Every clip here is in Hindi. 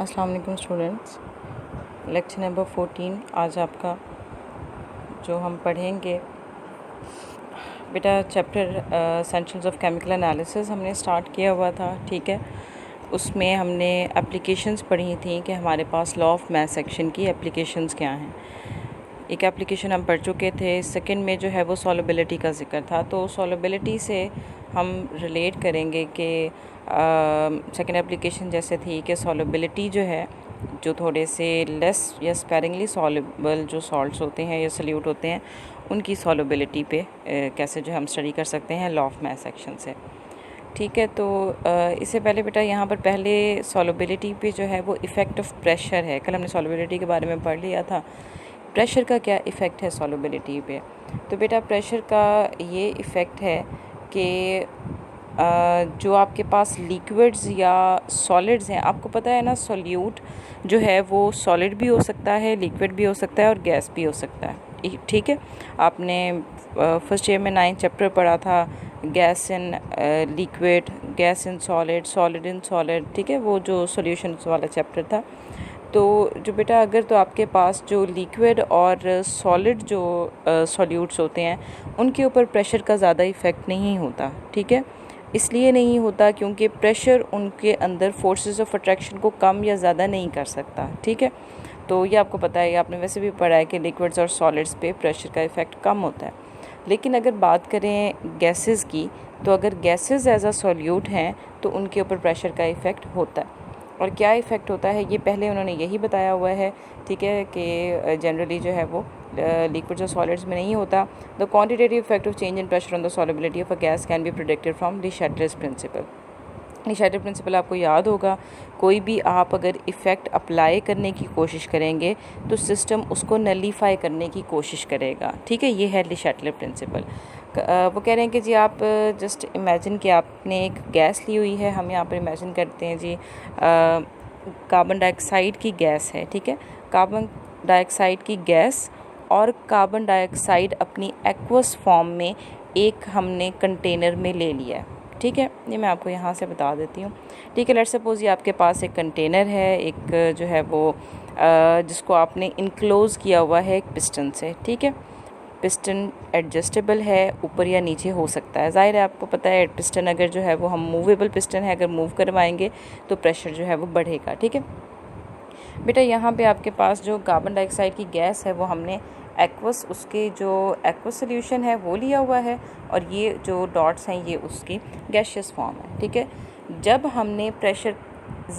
अस्सलाम वालेकुम स्टूडेंट्स। लेक्चर नंबर 14 आज आपका जो हम पढ़ेंगे बेटा chapter essentials of chemical analysis हमने स्टार्ट किया हुआ था, ठीक है। उसमें हमने एप्लीकेशंस पढ़ी थी कि हमारे पास लॉ ऑफ मैथ सेक्शन की एप्लीकेशंस क्या हैं। एक एप्लीकेशन हम पढ़ चुके थे, सेकंड में जो है वो सॉल्युबिलिटी का जिक्र था। तो सॉल्युबिलिटी से हम रिलेट करेंगे कि सेकंड एप्लीकेशन जैसे थी कि सॉल्युबिलिटी जो है, जो थोड़े से लेस या स्पेरिंगली सॉल्युबल जो सॉल्ट्स होते हैं या सल्यूट होते हैं, उनकी सॉल्युबिलिटी पे कैसे जो हम स्टडी कर सकते हैं लॉ ऑफ मैथ सेक्शन से, ठीक है। तो इससे पहले बेटा यहाँ पर पहले सॉल्युबिलिटी पे जो है वो इफ़ेक्ट ऑफ प्रेशर है। कल हमने सॉल्युबिलिटी के बारे में पढ़ लिया था, प्रेशर का क्या इफ़ेक्ट है सॉल्युबिलिटी पे। तो बेटा प्रेशर का ये इफ़ेक्ट है कि जो आपके पास लिक्विड्स या सॉलिड्स हैं, आपको पता है ना सॉल्यूट जो है वो सॉलिड भी हो सकता है, लिक्विड भी हो सकता है और गैस भी हो सकता है, ठीक है। आपने फर्स्ट ईयर में 9th चैप्टर पढ़ा था, gas in liquid, gas in solid, solid in solid, ठीक है, वो जो सॉल्यूशन वाला चैप्टर था। तो जो बेटा अगर तो आपके पास जो लिक्विड और सॉलिड जो सॉल्यूट्स होते हैं उनके ऊपर प्रेशर का ज़्यादा इफ़ेक्ट नहीं होता, ठीक है। इसलिए नहीं होता क्योंकि प्रेशर उनके अंदर फोर्सेस ऑफ अट्रैक्शन को कम या ज़्यादा नहीं कर सकता, ठीक है। तो ये आपको पता है, आपने वैसे भी पढ़ा है कि लिक्विड्स और सॉलिड्स पे प्रेशर का इफ़ेक्ट कम होता है। लेकिन अगर बात करें गैसेस की, तो अगर गैसेस एज अ सॉल्यूट हैं तो उनके ऊपर प्रेशर का इफ़ेक्ट होता है। और क्या इफ़ेक्ट होता है ये पहले उन्होंने यही बताया हुआ है, ठीक है, कि जनरली जो है वो लिक्विड्स और सॉलिड्स में नहीं होता। The quantitative effect of change in pressure on the solubility of a gas can be predicted from Le Chatelier's principle. Le Chatelier principle आपको याद होगा, कोई भी आप अगर इफ़ेक्ट अप्लाई करने की कोशिश करेंगे तो सिस्टम उसको नलीफाई करने की कोशिश करेगा, ठीक है। ये है ली शैटलर प्रिंसिपल। वो कह रहे हैं कि जी आप जस्ट इमेजिन कि आपने एक गैस ली हुई है, हम यहाँ पर इमेजिन करते हैं जी कार्बन डाइऑक्साइड की गैस है, ठीक है। कार्बन डाइऑक्साइड की गैस और कार्बन डाइऑक्साइड अपनी एक्वस फॉर्म में एक हमने कंटेनर में ले लिया है, ठीक है। ये मैं आपको यहाँ से बता देती हूँ, ठीक है। लेट्स सपोज़ ये आपके पास एक कंटेनर है, एक जो है वो जिसको आपने इनक्लोज़ किया हुआ है एक पिस्टन से, ठीक है। पिस्टन एडजस्टेबल है, ऊपर या नीचे हो सकता है। ज़ाहिर है आपको पता है पिस्टन अगर जो है वो हम मूवेबल पिस्टन है, अगर मूव करवाएंगे तो प्रेशर जो है वो बढ़ेगा, ठीक है। बेटा यहाँ पे आपके पास जो कार्बन डाइऑक्साइड की गैस है वो हमने एक्वस, उसके जो एक्वस सोल्यूशन है वो लिया हुआ है, और ये जो डॉट्स हैं ये उसकी गैशियस फॉर्म है, ठीक है। जब हमने प्रेशर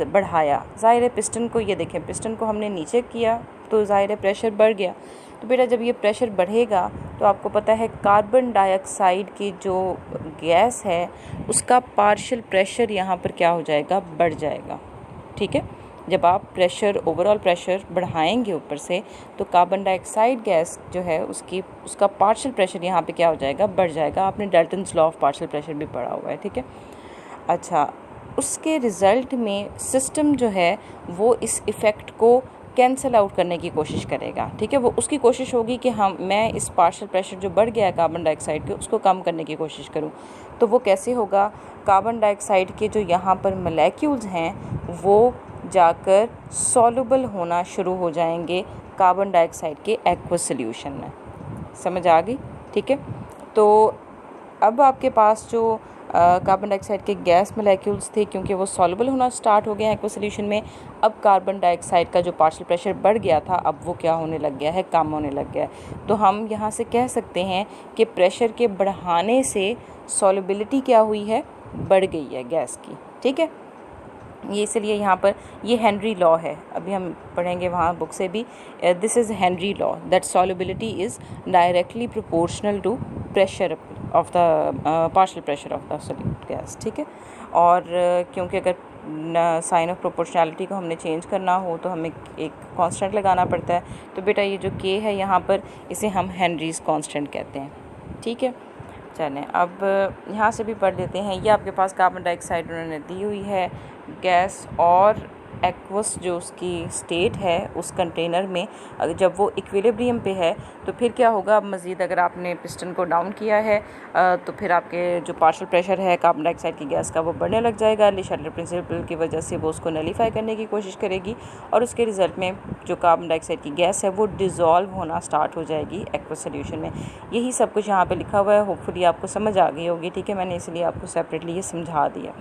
बढ़ाया, ज़ाहिर है पिस्टन को, ये देखें पिस्टन को हमने नीचे किया तो ज़ाहिर है प्रेशर बढ़ गया। तो बेटा जब ये प्रेशर बढ़ेगा तो आपको पता है कार्बन डाइऑक्साइड की जो गैस है उसका पार्शियल प्रेशर यहाँ पर क्या हो जाएगा, बढ़ जाएगा, ठीक है। जब आप प्रेशर, ओवरऑल प्रेशर बढ़ाएंगे ऊपर से, तो कार्बन डाइऑक्साइड गैस जो है उसका पार्शियल प्रेशर यहाँ पे क्या हो जाएगा, बढ़ जाएगा। आपने Dalton's law of partial pressure भी पढ़ा हुआ है, ठीक है। अच्छा, उसके रिज़ल्ट में सिस्टम जो है वो इस इफ़ेक्ट को कैंसिल आउट करने की कोशिश करेगा, ठीक है। वो उसकी कोशिश होगी कि मैं इस पार्शियल प्रेशर जो बढ़ गया है कार्बन डाइऑक्साइड के, उसको कम करने की कोशिश करूं। तो वो कैसे होगा, कार्बन डाइऑक्साइड के जो यहाँ पर मॉलिक्यूल्स हैं वो जाकर सॉल्युबल होना शुरू हो जाएंगे कार्बन डाइऑक्साइड के एक्वस सॉल्यूशन में। समझ आ गई, ठीक है। तो अब आपके पास जो कार्बन डाइऑक्साइड के गैस मॉलिक्यूल्स थे, क्योंकि वो सॉल्युबल होना स्टार्ट हो गए हैं एक्वस सॉल्यूशन में, अब कार्बन डाइऑक्साइड का जो पार्शियल प्रेशर बढ़ गया था अब वो क्या होने लग गया है, कम होने लग गया है। तो हम यहाँ से कह सकते हैं कि प्रेशर के बढ़ाने से सॉल्युबिलिटी क्या हुई है, बढ़ गई है गैस की, ठीक है। ये इसलिए यहाँ पर ये हेनरी लॉ है, अभी हम पढ़ेंगे वहाँ बुक से भी। This is Henry law that solubility is directly proportional to pressure of the partial pressure of the solute gas, ठीक है। और क्योंकि अगर साइन ऑफ प्रोपोर्शनैलिटी को हमने चेंज करना हो तो हमें एक कांस्टेंट लगाना पड़ता है। तो बेटा ये जो के है यहाँ पर, इसे हम हेनरीज कांस्टेंट कहते हैं, ठीक है। चलें अब यहाँ से भी पढ़ लेते हैं। ये आपके पास कार्बन डाइऑक्साइड उन्होंने दी हुई है गैस, और एक्वस जो उसकी स्टेट है उस कंटेनर में जब वो इक्विलिब्रियम पे है तो फिर क्या होगा, अब मज़ीद अगर आपने पिस्टन को डाउन किया है तो फिर आपके जो पार्शियल प्रेशर है कार्बन डाइऑक्साइड की गैस का वो बढ़ने लग जाएगा। ले शटल प्रिंसिपल की वजह से वो उसको नलीफाई करने की कोशिश करेगी और उसके रिज़ल्ट में जो कार्बन डाइऑक्साइड की गैस है वो डिज़ोल्व होना स्टार्ट हो जाएगी एक्वस सोल्यूशन में। यही सब कुछ यहाँ पे लिखा हुआ है। होपफुली आपको समझ आ गई होगी, ठीक है। मैंने इसलिए आपको सेपरेटली ये समझा दिया,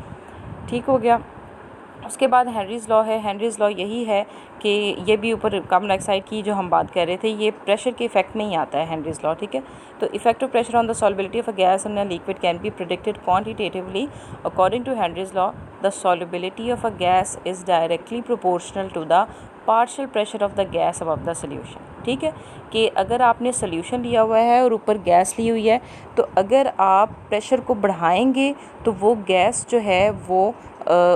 ठीक हो गया। उसके बाद हेनरीज़ लॉ है। हेनरीज़ लॉ यही है कि ये भी ऊपर कार्बन डाइऑक्साइड की जो हम बात कर रहे थे, ये प्रेशर के इफेक्ट में ही आता है हेनरीज़ लॉ, ठीक है। तो effective pressure on the solubility of a gas in a liquid can be predicted quantitatively according to Henry's law. The solubility of a gas is directly proportional to the partial pressure of the gas above the solution, ठीक है। कि अगर आपने सोल्यूशन लिया हुआ है और ऊपर गैस ली हुई है तो अगर आप प्रेशर को बढ़ाएंगे तो वो गैस जो है वो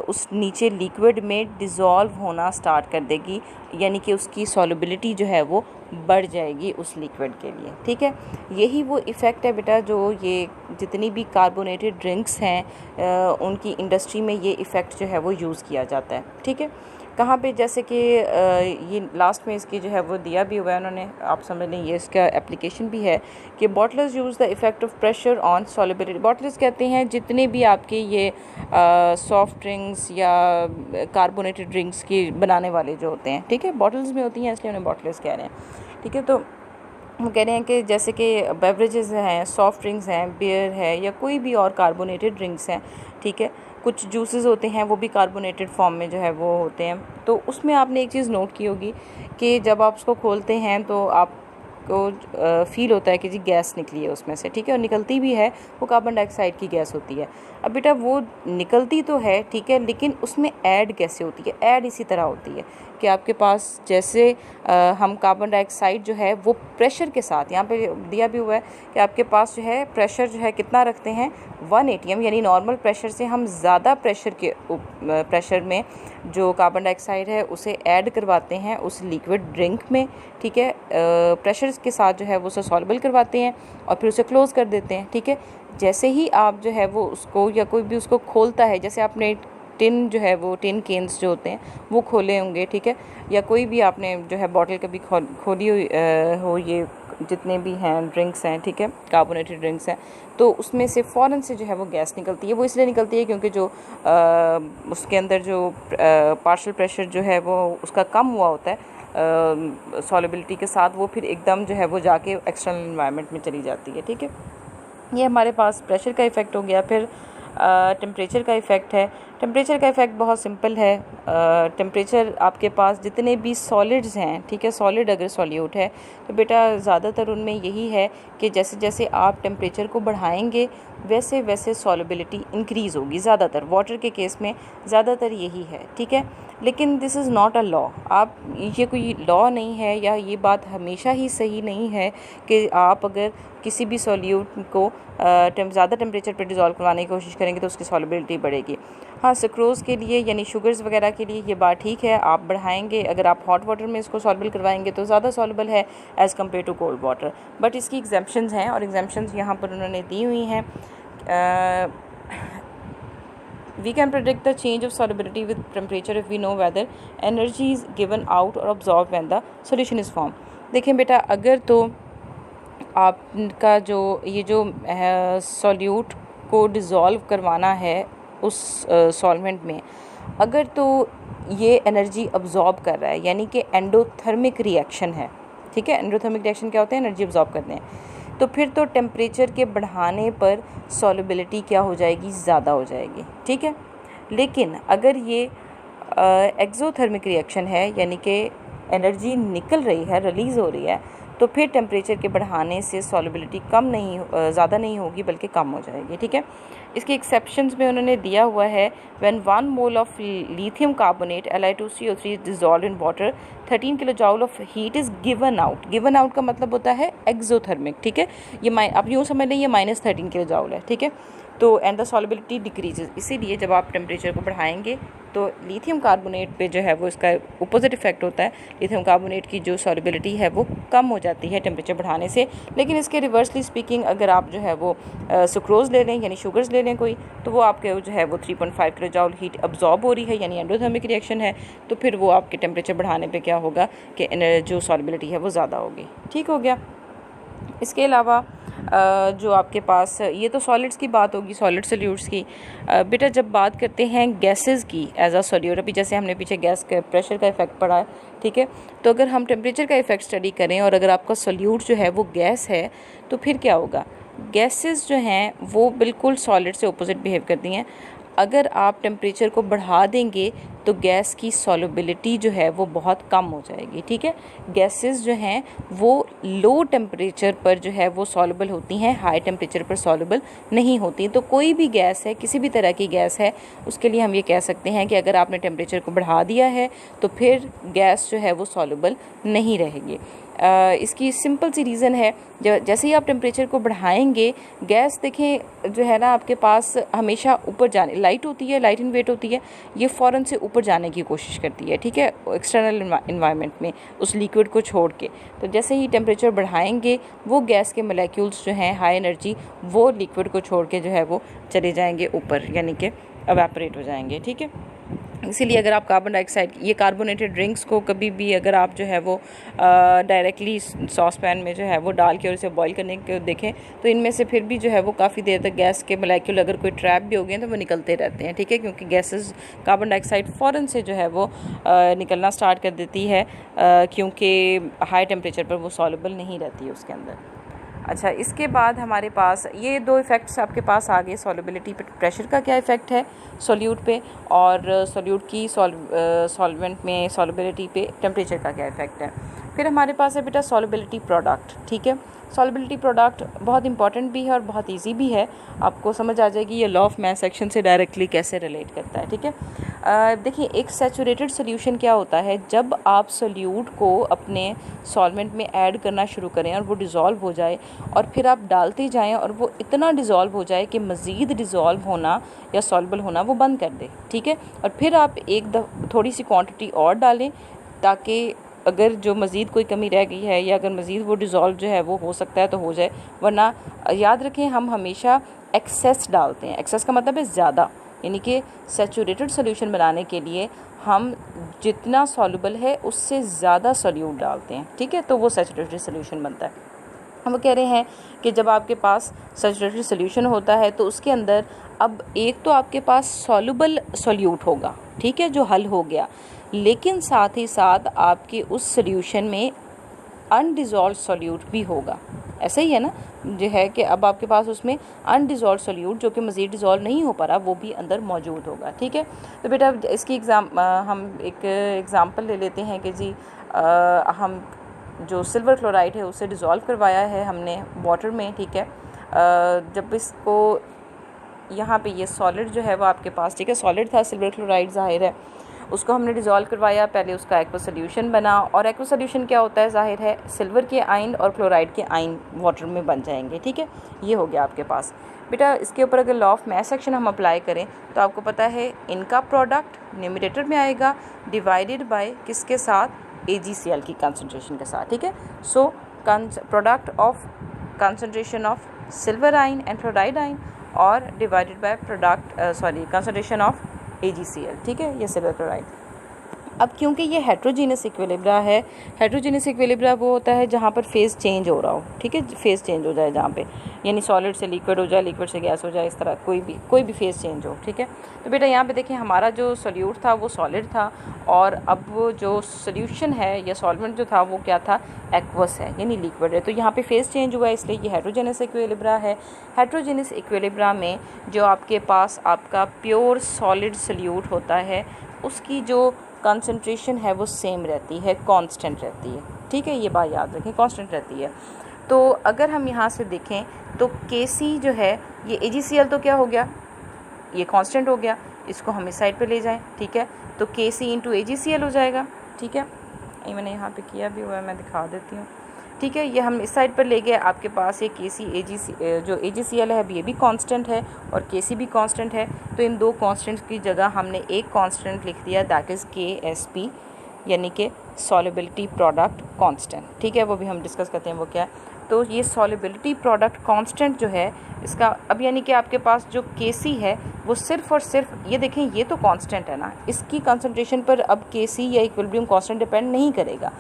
उस नीचे लिक्विड में डिज़ोल्व होना स्टार्ट कर देगी, यानी कि उसकी सॉल्युबिलिटी जो है वो बढ़ जाएगी उस लिक्विड के लिए, ठीक है। यही वो इफ़ेक्ट है बेटा जो ये जितनी भी कार्बोनेटेड ड्रिंक्स हैं उनकी इंडस्ट्री में ये इफ़ेक्ट जो है वो यूज़ किया जाता है, ठीक है। कहाँ पे, जैसे कि ये लास्ट में इसकी जो है वो दिया भी हुआ है उन्होंने, आप समझ लें ये इसका एप्लीकेशन भी है कि bottlers use the effect of pressure on solubility. Bottlers कहते हैं जितने भी आपके ये सॉफ्ट ड्रिंक्स या कार्बोनेटेड ड्रिंक्स की बनाने वाले जो होते हैं, ठीक है, बॉटल्स में होती हैं इसलिए उन्हें बॉटलर्स कह रहे हैं, ठीक है। तो वो कह रहे हैं कि जैसे कि बेवरेजेस हैं, सॉफ्ट ड्रिंक्स हैं, बियर है या कोई भी और कार्बोनेटेड ड्रिंक्स हैं, ठीक है, कुछ जूसेस होते हैं वो भी कार्बोनेटेड फॉर्म में जो है वो होते हैं। तो उसमें आपने एक चीज़ नोट की होगी कि जब आप उसको खोलते हैं तो आपको फ़ील होता है कि जी गैस निकली है उसमें से, ठीक है, और निकलती भी है, वो कार्बन डाइऑक्साइड की गैस होती है। अब बेटा वो निकलती तो है, ठीक है, लेकिन उसमें ऐड कैसे होती है? ऐड इसी तरह होती है कि आपके पास जैसे हम कार्बन डाइऑक्साइड जो है वो प्रेशर के साथ, यहाँ पे दिया भी हुआ है कि आपके पास जो है प्रेशर जो है कितना रखते हैं 1 atm, यानी नॉर्मल प्रेशर से हम ज़्यादा प्रेशर में जो कार्बन डाइऑक्साइड है उसे ऐड करवाते हैं उस लिक्विड ड्रिंक में, ठीक है। प्रेशर के साथ जो है वो उसे सॉल्युबल करवाते हैं और फिर उसे क्लोज़ कर देते हैं, ठीक है। जैसे ही आप जो है वो उसको या कोई भी उसको खोलता है, जैसे आपने टिन जो है वो टिन केन्स जो होते हैं वो खोले होंगे, ठीक है, या कोई भी आपने जो है बॉटल कभी खोली हुई हो, ये जितने भी हैं ड्रिंक्स हैं, ठीक है, कार्बोनेटेड ड्रिंक्स हैं, तो उसमें से फ़ौरन से जो है वो गैस निकलती है। वो इसलिए निकलती है क्योंकि जो उसके अंदर जो पार्शियल प्रेशर जो है वो उसका कम हुआ होता है सॉल्युबिलिटी के साथ, वो फिर एकदम जो है वो जाके एक्सटर्नल एनवायरनमेंट में चली जाती है, ठीक है। ये हमारे पास प्रेशर का इफ़ेक्ट हो गया। फिर टेम्परेचर का इफ़ेक्ट है। टेम्परेचर का इफ़ेक्ट बहुत सिंपल है। टेम्परेचर आपके पास जितने भी सॉलिड्स हैं, ठीक है, सॉलिड अगर सॉल्यूट है तो बेटा ज़्यादातर उनमें यही है कि जैसे जैसे आप टेम्परेचर को बढ़ाएंगे वैसे वैसे सॉल्युबिलिटी इंक्रीज़ होगी। ज़्यादातर वाटर के केस में ज़्यादातर यही है, ठीक है। लेकिन this is not a law. आप, ये कोई लॉ नहीं है या ये बात हमेशा ही सही नहीं है कि आप अगर किसी भी सॉल्यूट को ज़्यादा टेम्परेचर पर डिज़ोल्व करवाने की कोशिश करेंगे तो उसकी सॉल्युबिलिटी बढ़ेगी। हाँ, सुक्रोज़ के लिए यानी शुगर्स वगैरह के लिए ये बात ठीक है, आप बढ़ाएंगे, अगर आप हॉट वाटर में इसको सॉल्युबल करवाएंगे तो ज़्यादा सॉल्युबल है as compare to cold water. But इसकी एग्जेम्पशंस हैं और एग्जेम्पशंस यहाँ पर उन्होंने दी हुई हैं। We can predict the change of solubility with temperature if we know whether energy is given out or absorbed when the solution is formed। देखें बेटा, अगर तो आपका जो ये जो सॉल्यूट को डिज़ोल्व करवाना है उस सॉल्वेंट में, अगर तो ये एनर्जी अब्ज़ॉर्ब कर रहा है, यानी कि एंडोथर्मिक रिएक्शन है, ठीक है। एंडोथर्मिक रिएक्शन क्या होता है? एनर्जी अब्ज़ॉर्ब करते हैं। तो फिर तो टेम्परेचर के बढ़ाने पर सॉल्युबिलिटी क्या हो जाएगी? ज़्यादा हो जाएगी, ठीक है। लेकिन अगर ये एक्सोथर्मिक रिएक्शन है, यानी कि एनर्जी निकल रही है, रिलीज़ हो रही है, तो फिर टेम्परेचर के बढ़ाने से सॉल्युबिलिटी ज़्यादा नहीं होगी बल्कि कम हो जाएगी, ठीक है। इसके एक्सेप्शंस में उन्होंने दिया हुआ है, when 1 mole of lithium carbonate Li2CO3 dissolve in water 13 kilo joule of heat is given out. Given out का मतलब होता है एक्सोथर्मिक, ठीक है। ये आप यूँ समझ लें ये -13 किलो जूल है, ठीक है। तो एंड द सॉल्युबिलिटी डिक्रीजेज। इसीलिए जब आप टेम्परेचर को बढ़ाएंगे तो लिथियम कार्बोनेट पे जो है वो इसका अपोजिट इफेक्ट होता है। लिथियम कार्बोनेट की जो सॉल्युबिलिटी है वो कम हो जाती है टेम्परेचर बढ़ाने से। लेकिन इसके रिवर्सली स्पीकिंग अगर आप जो है वो सुक्रोज ले लें यानी शुगर्स ले लें कोई, तो वो आपके जो है वो 3.5 किलो जूल हीट अब्जॉर्ब हो रही है यानी एंडोथर्मिक रिएक्शन है, तो फिर वो आपके टेम्परेचर बढ़ाने पे क्या होगा कि जो सॉल्युबिलिटी है वो ज़्यादा होगी। ठीक हो गया। इसके अलावा जो आपके पास, ये तो सॉलिड्स की बात होगी, सॉलिड सोल्यूट्स की। बेटा जब बात करते हैं गैसेस की एज अ सोल्यूट, अभी जैसे हमने पीछे गैस के प्रेशर का इफेक्ट पढ़ा है, ठीक है, तो अगर हम टेम्परेचर का इफेक्ट स्टडी करें और अगर आपका सोल्यूट जो है वो गैस है, तो फिर क्या होगा। गैसेस जो हैं वो बिल्कुल सॉलिड से अपोजिट बिहेव करती हैं। अगर आप टेम्परेचर को बढ़ा देंगे तो गैस की सॉल्युबिलिटी जो है वो बहुत कम हो जाएगी। ठीक है, गैसेस जो हैं वो लो टेम्परेचर पर जो है वो सॉल्युबल होती हैं, हाई टेम्परेचर पर सॉल्युबल नहीं होती। तो कोई भी गैस है, किसी भी तरह की गैस है, उसके लिए हम ये कह सकते हैं कि अगर आपने टेम्परेचर को बढ़ा दिया है तो फिर गैस जो है वो सॉल्युबल नहीं रहेगी। इसकी सिंपल सी रीज़न है, जैसे ही आप टेम्परेचर को बढ़ाएंगे, गैस देखें जो है ना आपके पास हमेशा ऊपर जाने, लाइट होती है, लाइट इन वेट होती है, ये फ़ौरन से ऊपर जाने की कोशिश करती है। ठीक है, एक्सटर्नल इन्वायरमेंट में उस लिक्विड को छोड़ के। तो जैसे ही टेम्परेचर बढ़ाएंगे वो गैस के मोलेक्यूल्स जो हैं हाई एनर्जी, वो लिक्विड को छोड़ के जो है वो चले जाएंगे ऊपर, यानी कि एवेपोरेट हो जाएंगे। ठीक है, इसीलिए अगर आप कार्बन डाइऑक्साइड, ये कार्बोनेटेड ड्रिंक्स को कभी भी अगर आप जो है वो डायरेक्टली सॉस पैन में जो है वो डाल के और इसे बॉईल करने को देखें, तो इनमें से फिर भी जो है वो काफ़ी देर तक गैस के मोलेक्यूल अगर कोई ट्रैप भी हो गए तो वो निकलते रहते हैं। ठीक है, क्योंकि गैसेस, कार्बन डाइऑक्साइड फ़ौरन से जो है वो निकलना स्टार्ट कर देती है, क्योंकि हाई टेम्परेचर पर वो सॉल्युबल नहीं रहती है उसके अंदर। अच्छा, इसके बाद हमारे पास ये दो इफ़ेक्ट्स आपके पास आ गए, सॉल्युबिलिटी पे प्रेशर का क्या इफ़ेक्ट है सोल्यूट पे, और सोल्यूट की सॉल्वेंट में सॉल्युबिलिटी पे टेम्परेचर का क्या इफ़ेक्ट है। फिर हमारे पास है बेटा सॉल्युबिलिटी प्रोडक्ट। ठीक है, सॉल्युबिलिटी प्रोडक्ट बहुत इंपॉर्टेंट भी है और बहुत इजी भी है, आपको समझ आ जाएगी ये लॉ ऑफ मैथ सेक्शन से डायरेक्टली कैसे रिलेट करता है। ठीक है, देखिए एक सैचुरेटेड सोल्यूशन क्या होता है, जब आप सोल्यूट को अपने सॉल्वेंट में ऐड करना शुरू करें और वो डिज़ोल्व हो जाए और फिर आप डालते जाएं और वो इतना डिज़ोल्व हो जाए कि मज़ीद डिज़ोल्व होना या सॉल्युबल होना वो बंद कर दे। ठीक है, और फिर आप थोड़ी सी क्वांटिटी और डालें, ताकि अगर जो मज़ीद कोई कमी रह गई है या अगर मज़ीद वो डिज़ोल्व जो है वो हो सकता है तो हो जाए, वरना याद रखें हम हमेशा एक्सेस डालते हैं। एक्सेस का मतलब है ज़्यादा, यानी कि सैचुरेटेड सोल्यूशन बनाने के लिए हम जितना सॉल्युबल है उससे ज़्यादा सोल्यूट डालते हैं। ठीक है, तो वो सैचुरेटेड सोल्यूशन बनता है। हम कह रहे हैं कि जब आपके पास सैचुरेटेड सोल्यूशन होता है तो उसके अंदर अब एक तो आपके पास सॉल्युबल सोल्यूट होगा, ठीक है, जो हल हो गया, लेकिन साथ ही साथ आपके उस सोल्यूशन में अनडिज़ोल्व सोल्यूट भी होगा। ऐसा ही है ना, जो है कि अब आपके पास उसमें अनडिज़ोल्व सोल्यूट जो कि मज़ीद डिज़ोल्व नहीं हो पा रहा वो भी अंदर मौजूद होगा। ठीक है, तो बेटा इसकी हम एक एग्ज़ाम्पल ले लेते हैं कि जी हम जो सिल्वर क्लोराइड है उसे डिज़ोल्व करवाया है हमने वाटर में। ठीक है, जब इसको यहाँ पे ये सॉलिड जो है वो आपके पास, ठीक है, सॉलिड था सिल्वर क्लोराइड, ज़ाहिर है उसको हमने डिज़ोल्व करवाया, पहले उसका एक्वा सोल्यूशन बना, और एक्वा सोल्यूशन क्या होता है, ज़ाहिर है सिल्वर के आयन और क्लोराइड के आयन वाटर में बन जाएंगे। ठीक है, ये हो गया आपके पास। बेटा इसके ऊपर अगर लॉ ऑफ मैथ सेक्शन हम अप्लाई करें तो आपको पता है इनका प्रोडक्ट न्यूमरेटर में आएगा डिवाइडेड बाय किसके साथ, AgCl की कंसनट्रेशन के साथ। ठीक है, so product of concentration of silver ion and chloride ion और divided by concentration of AgCl। ठीक है, ये सिल्वर क्लोराइड। अब क्योंकि ये हेट्रोजीनियस इक्विलिब्रिया है, हेट्रोजीनियस इक्विलिब्रिया वो होता है जहाँ पर फेज़ चेंज हो रहा हो। ठीक है, फेज़ चेंज हो जाए जहाँ पे, यानी सॉलिड से लिक्विड हो जाए, लिक्विड से गैस हो जाए, इस तरह कोई भी फेज़ चेंज हो। ठीक है, तो बेटा यहाँ पे देखें हमारा जो सोल्यूट था वो सॉलिड था, और अब वो जो सोल्यूशन है या सॉल्वेंट जो था वो क्या था, एक्वस है, यानी लिक्विड है। तो यहाँ पे फेज़ चेंज हुआ है, इसलिए ये हेट्रोजीनियस इक्विलिब्रिया है। हेट्रोजीनियस इक्विलिब्रिया में जो आपके पास आपका प्योर सॉलिड सोल्यूट होता है उसकी जो कंसंट्रेशन है वो सेम रहती है, कांस्टेंट रहती है। ठीक है, ये बात याद रखें, कांस्टेंट रहती है। तो अगर हम यहाँ से देखें तो Kc जो है ये AgCl तो क्या हो गया, ये कांस्टेंट हो गया, इसको हम इस साइड पे ले जाएं। ठीक है, तो Kc इंटू AgCl हो जाएगा। ठीक है, ये मैंने यहाँ पे किया भी हुआ है, मैं दिखा देती हूँ। ठीक है। ये हम इस साइड पर ले गए, आपके पास ये KC जो AgCl है, अब ये भी कांस्टेंट है और Kc भी कांस्टेंट है। तो इन दो कांस्टेंट्स की जगह हमने एक कांस्टेंट लिख दिया, दैट इज़ KSP, यानी कि सॉल्युबिलिटी प्रोडक्ट कांस्टेंट। ठीक है, वो भी हम डिस्कस करते हैं वो क्या है। तो ये सॉल्युबिलिटी प्रोडक्ट कांस्टेंट जो है इसका, अब यानी कि आपके पास जो Kc है वो सिर्फ और सिर्फ, ये देखें ये तो कांस्टेंट है ना, इसकी कंसंट्रेशन पर अब Kc या इक्विलिब्रियम कांस्टेंट डिपेंड नहीं करेगा।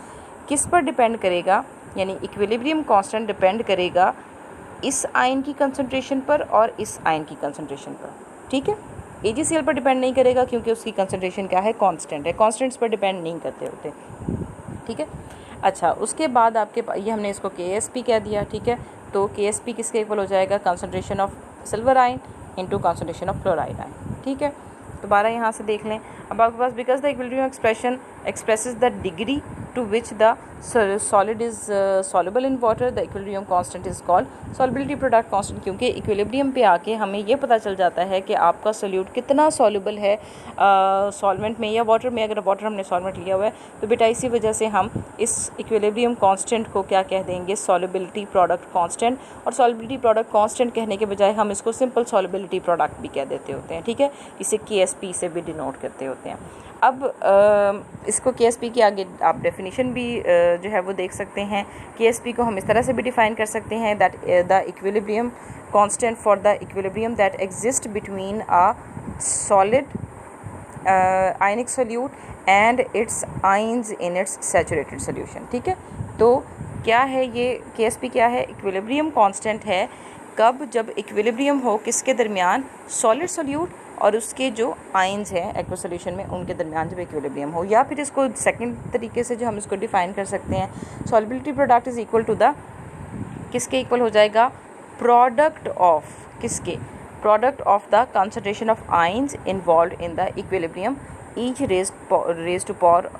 किस पर डिपेंड करेगा, यानी इक्विलिब्रियम कांस्टेंट डिपेंड करेगा इस आयन की कंसंट्रेशन पर और इस आयन की कंसंट्रेशन पर। ठीक है, AgCl पर डिपेंड नहीं करेगा क्योंकि उसकी कंसंट्रेशन क्या है, कांस्टेंट है। कांस्टेंट्स पर डिपेंड नहीं करते होते। ठीक है, अच्छा उसके बाद आपके ये हमने इसको KSP कह दिया। ठीक है, तो KSP किसके इक्वल हो जाएगा, concentration of silver ion into concentration of chloride ion. ठीक है, दोबारा यहाँ से देख लें। अब आपके पास because the equilibrium expression expresses the degree to which the solid is soluble in water, the equilibrium constant is called solubility product constant. क्योंकि इक्विलिब्रियम पे आके हमें ये पता चल जाता है कि आपका सोल्यूट कितना सॉल्युबल है सॉल्वेंट में या वाटर में। अगर वाटर हमने सॉल्वेंट लिया हुआ है तो बेटा इसी वजह से हम इस इक्विलिब्रियम कांस्टेंट को क्या कह देंगे, सॉल्युबिलिटी प्रोडक्ट कांस्टेंट। और सॉल्युबिलिटी प्रोडक्ट कांस्टेंट कहने के बजाय हम इसको सिंपल सॉल्युबिलिटी प्रोडक्ट भी कह देते होते हैं। ठीक है, इसे KSP से भी डिनोट करते होते हैं। अब इसको KSP की आगे आप डेफिनेशन भी जो है वो देख सकते हैं। KSP को हम इस तरह से भी डिफ़ाइन कर सकते हैं, that the equilibrium constant for the equilibrium that exist between a solid ionic solute and it's ions in its saturated solution. ठीक है, तो क्या है ये KSP क्या है, इक्विलिब्रियम कांस्टेंट है कब, जब इक्विलिब्रियम हो किसके दरमियान, सॉलिड सोल्यूट और उसके जो आयंस हैं एक्वस सॉल्यूशन में उनके दरमियान जब इक्विलिब्रियम हो। या फिर इसको सेकंड तरीके से जो हम इसको डिफ़ाइन कर सकते हैं, solubility product is equal to the, किसके इक्वल हो जाएगा, प्रोडक्ट ऑफ, किसके, product of the concentration of ions involve in the equilibrium each raise to power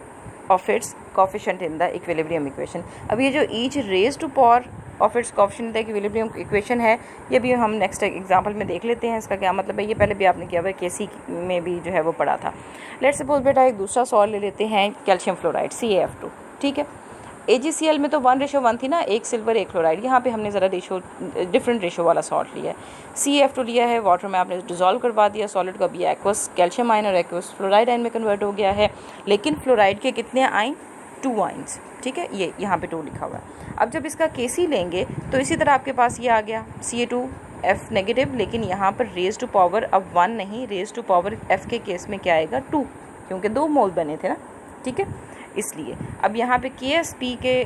of its coefficient in the equilibrium equation. अब ये जो each raise to power of its coefficient in the equilibrium equation है, ये भी हम नेक्स्ट एग्जांपल में देख लेते हैं इसका क्या मतलब है। ये पहले भी आपने किया हुआ है, KC में भी जो है वो पढ़ा था। लेट्स सपोज बेटा एक दूसरा सॉल्ट ले लेते हैं, कैल्शियम फ्लोराइड CaF2। ठीक है, AgCl में तो 1:1 थी ना, एक सिल्वर एक क्लोराइड। यहाँ पे हमने ज़रा डिफरेंट रेशो वाला सॉल्ट लिया है। CaF2 लिया है, वाटर में आपने डिज़ोल्व करवा दिया सॉलिड को, अब ये एक्वस कैल्शियम आयन और एक्वस फ्लोराइड आयन में कन्वर्ट हो गया है। लेकिन फ्लोराइड के कितने आयन, 2 आयन्स। ठीक है, ये यहाँ पे 2 लिखा हुआ है। अब जब इसका KC लेंगे तो इसी तरह आपके पास ये आ गया Ca2F नेगेटिव, लेकिन यहाँ पर रेज टू पावर अब 1 नहीं, रेज टू पावर F के केस में क्या आएगा, 2, क्योंकि 2 मोल बने थे ना। ठीक है, इसलिए अब यहाँ पे KSP के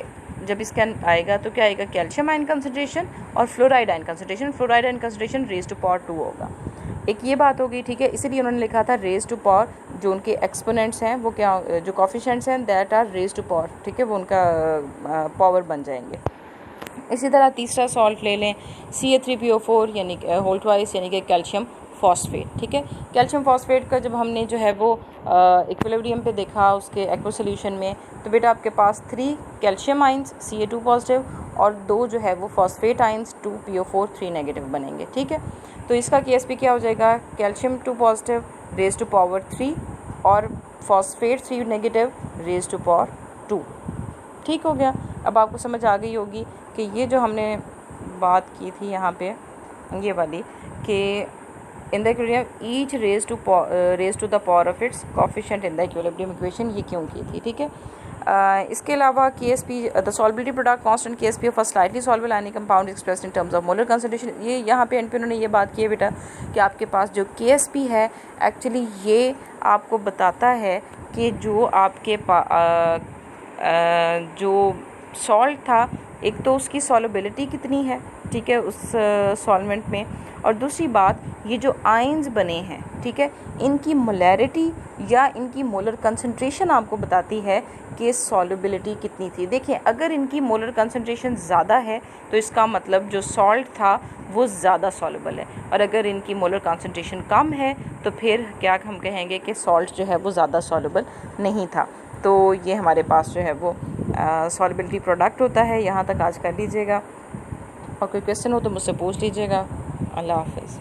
जब इसका आएगा तो क्या आएगा, कैल्शियम आयन कंसंट्रेशन और fluoride ion concentration. Fluoride ion concentration raise to power 2 होगा। एक ये बात हो गई। ठीक है, इसीलिए उन्होंने लिखा था रेज टू पावर, जो उनके एक्सपोनेंट्स हैं वो क्या, जो कोफिशिएंट्स हैं that are raise to power. ठीक है, वो उनका पावर बन जाएंगे। इसी तरह तीसरा सॉल्ट ले लें Ca3PO4 यानी होल ट्वाइस, यानी कि कैल्शियम फॉस्फेट। ठीक है, कैल्शियम फॉस्फेट का जब हमने जो है वो इक्विलिब्रियम पे देखा उसके एक्वस सॉल्यूशन में, तो बेटा आपके पास 3 कैल्शियम आइंस Ca2 पॉजिटिव और 2 जो है वो फॉस्फेट आइंस 2PO4 3 नेगेटिव बनेंगे। ठीक है, तो इसका KSP क्या हो जाएगा, calcium 2 positive raise to power 3 और phosphate 3 negative raise to power 2। ठीक हो गया। अब आपको समझ आ गई होगी कि ये जो हमने बात की थी यहाँ पे ये वाली, कि in the equilibrium each raise to the power of its coefficient in the equilibrium equation, ये क्यों की थी। ठीक है, इसके अलावा KSP the solubility product constant KSP of a slightly soluble ionic compound expressed in terms of molar concentration. ये यहाँ पे एंड पे उन्होंने ये बात की है बेटा कि आपके पास जो KSP है एक्चुअली ये आपको बताता है कि जो आपके जो सॉल्ट था, एक तो उसकी सॉल्युबिलिटी कितनी है, ठीक है, उस सॉल्वेंट में, और दूसरी बात ये जो आयंस बने हैं, ठीक है, इनकी मोलैरिटी या इनकी मोलर कंसंट्रेशन आपको बताती है कि सॉल्युबिलिटी कितनी थी। देखिए, अगर इनकी मोलर कंसंट्रेशन ज़्यादा है तो इसका मतलब जो सॉल्ट था वो ज़्यादा सॉल्युबल है, और अगर इनकी मोलर कंसंट्रेशन कम है तो फिर क्या हम कहेंगे कि सॉल्ट जो है वो ज़्यादा सॉल्युबल नहीं था। तो ये हमारे पास जो है वो सॉल्युबिलिटी प्रोडक्ट होता है। यहाँ तक आज कर लीजिएगा, और कोई क्वेश्चन हो तो मुझसे पूछ लीजिएगा। अल्लाह हाफ़िज़।